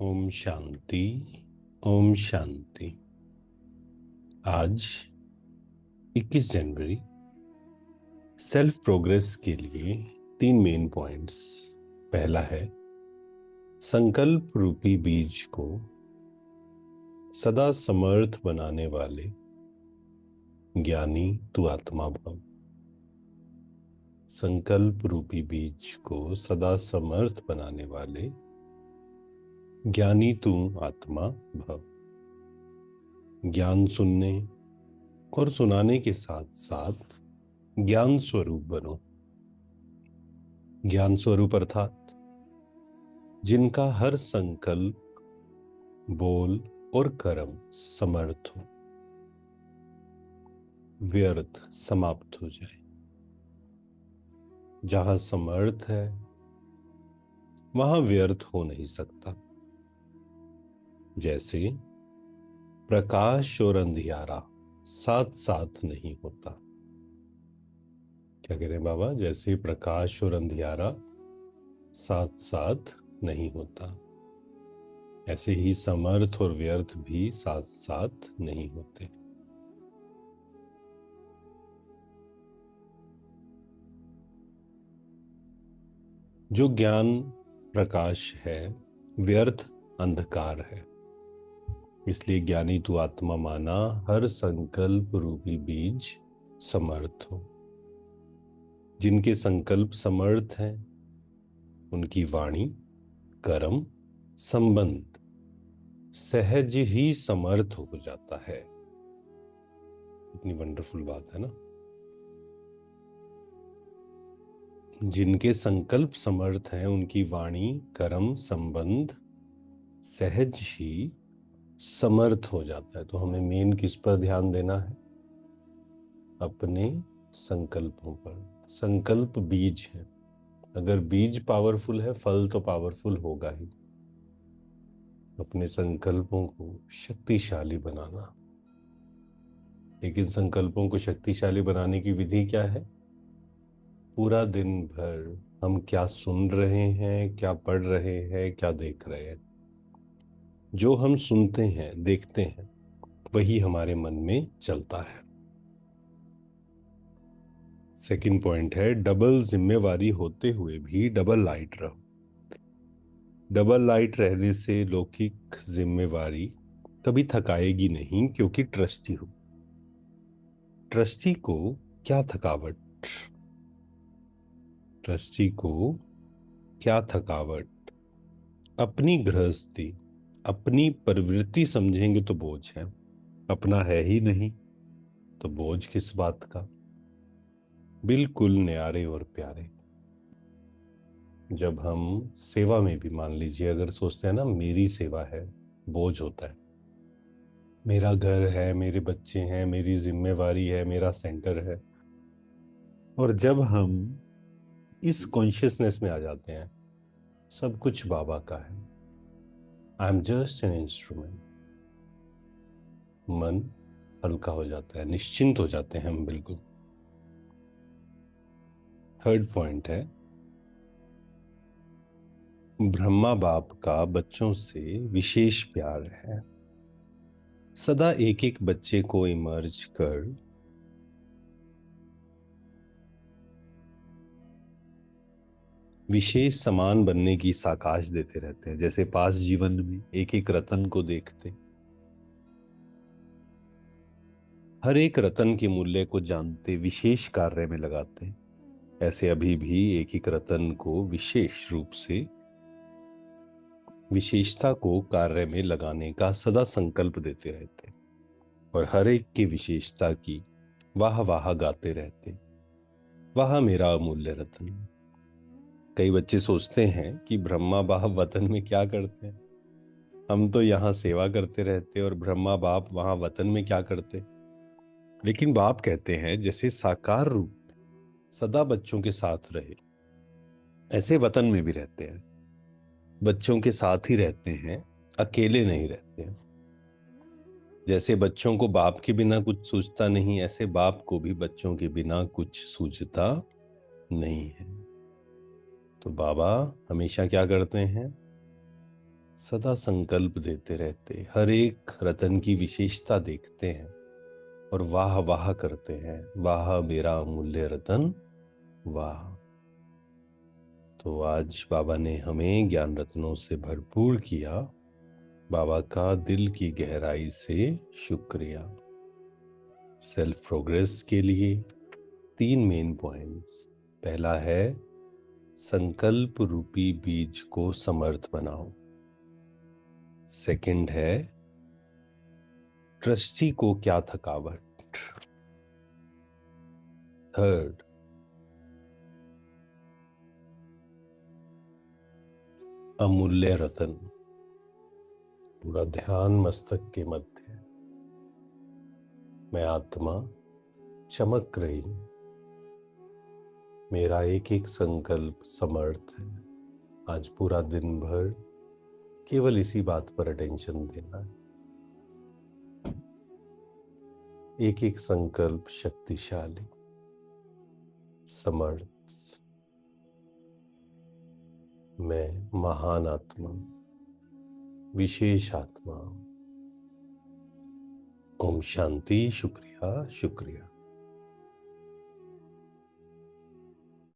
ओम शांति। ओम शांति। आज 21 जनवरी self progress के लिए 3 मेन पॉइंट्स। पहला है, संकल्प रूपी बीज को सदा समर्थ बनाने वाले ज्ञानी तू आत्मा भव। संकल्प रूपी बीज को सदा समर्थ बनाने वाले ज्ञानी तू आत्मा भव। ज्ञान सुनने और सुनाने के साथ साथ ज्ञान स्वरूप बनो। ज्ञान स्वरूप अर्थात जिनका हर संकल्प, बोल और कर्म समर्थ हो, व्यर्थ समाप्त हो जाए। जहां समर्थ है वहां व्यर्थ हो नहीं सकता। जैसे प्रकाश और अंधियारा साथ साथ नहीं होता। क्या कह रहे हैं बाबा? जैसे प्रकाश और अंधियारा साथ साथ नहीं होता, ऐसे ही समर्थ और व्यर्थ भी साथ साथ नहीं होते। जो ज्ञान प्रकाश है, व्यर्थ अंधकार है। इसलिए ज्ञानी तू आत्मा माना हर संकल्प रूपी बीज समर्थ हो। जिनके संकल्प समर्थ हैं उनकी वाणी, कर्म, संबंध सहज ही समर्थ हो जाता है। इतनी वंडरफुल बात है ना। जिनके संकल्प समर्थ हैं उनकी वाणी, कर्म, संबंध सहज ही समर्थ हो जाता है। तो हमें मेन किस पर ध्यान देना है? अपने संकल्पों पर। संकल्प बीज है। अगर बीज पावरफुल है, फल तो पावरफुल होगा ही। अपने संकल्पों को शक्तिशाली बनाना। लेकिन संकल्पों को शक्तिशाली बनाने की विधि क्या है? पूरा दिन भर हम क्या सुन रहे हैं, क्या पढ़ रहे हैं, क्या देख रहे हैं। जो हम सुनते हैं, देखते हैं, वही हमारे मन में चलता है। सेकंड पॉइंट है, डबल जिम्मेवारी होते हुए भी डबल लाइट रहो। डबल लाइट रहने से लौकिक जिम्मेवारी कभी थकाएगी नहीं, क्योंकि ट्रस्टी हो। ट्रस्टी को क्या थकावट? ट्रस्टी को क्या थकावट? अपनी गृहस्थी, अपनी प्रवृत्ति समझेंगे तो बोझ है। अपना है ही नहीं तो बोझ किस बात का। बिल्कुल न्यारे और प्यारे। जब हम सेवा में भी, मान लीजिए, अगर सोचते हैं ना मेरी सेवा है, बोझ होता है। मेरा घर है, मेरे बच्चे हैं, मेरी जिम्मेवारी है, मेरा सेंटर है। और जब हम इस कॉन्शियसनेस में आ जाते हैं, सब कुछ बाबा का है, I am just an instrument, मन हल्का हो जाता है, निश्चिंत हो जाते हैं हम बिल्कुल। थर्ड पॉइंट है, ब्रह्मा बाप का बच्चों से विशेष प्यार है। सदा एक एक बच्चे को इमर्ज कर विशेष समान बनने की साकाश देते रहते हैं। जैसे पास जीवन में एक एक रतन को देखते, हर एक रतन के मूल्य को जानते, विशेष कार्य में लगाते, ऐसे अभी भी एक एक रतन को विशेष रूप से, विशेषता को कार्य में लगाने का सदा संकल्प देते रहते और हर एक की विशेषता की वाह वाह गाते रहते। वाह मेरा अमूल्य रतन। कई बच्चे सोचते हैं कि ब्रह्मा बाप वतन में क्या करते हैं, हम तो यहाँ सेवा करते रहते और ब्रह्मा बाप वहां वतन में क्या करते। लेकिन बाप कहते हैं जैसे साकार रूप सदा बच्चों के साथ रहे, ऐसे वतन में भी रहते हैं। बच्चों के साथ ही रहते हैं, अकेले नहीं रहते हैं। जैसे बच्चों को बाप के बिना कुछ सूझता नहीं, ऐसे बाप को भी बच्चों के बिना कुछ सूझता नहीं है। तो बाबा हमेशा क्या करते हैं? सदा संकल्प देते रहते, हर एक रतन की विशेषता देखते हैं और वाह वाह करते हैं, वाह मेरा अमूल्य रतन वाह। तो आज बाबा ने हमें ज्ञान रत्नों से भरपूर किया। बाबा का दिल की गहराई से शुक्रिया। सेल्फ प्रोग्रेस के लिए 3 मेन पॉइंट्स। पहला है संकल्प रूपी बीज को समर्थ बनाओ। सेकंड है ट्रस्टी को क्या थकावट। थर्ड अमूल्य रतन, पूरा ध्यान मस्तक के मध्य। मैं आत्मा चमक रही हूं, मेरा एक एक संकल्प समर्थ है। आज पूरा दिन भर केवल इसी बात पर अटेंशन देना है। एक एक संकल्प शक्तिशाली, समर्थ। मैं महान आत्मा, विशेष आत्मा। ओम शांति। शुक्रिया शुक्रिया।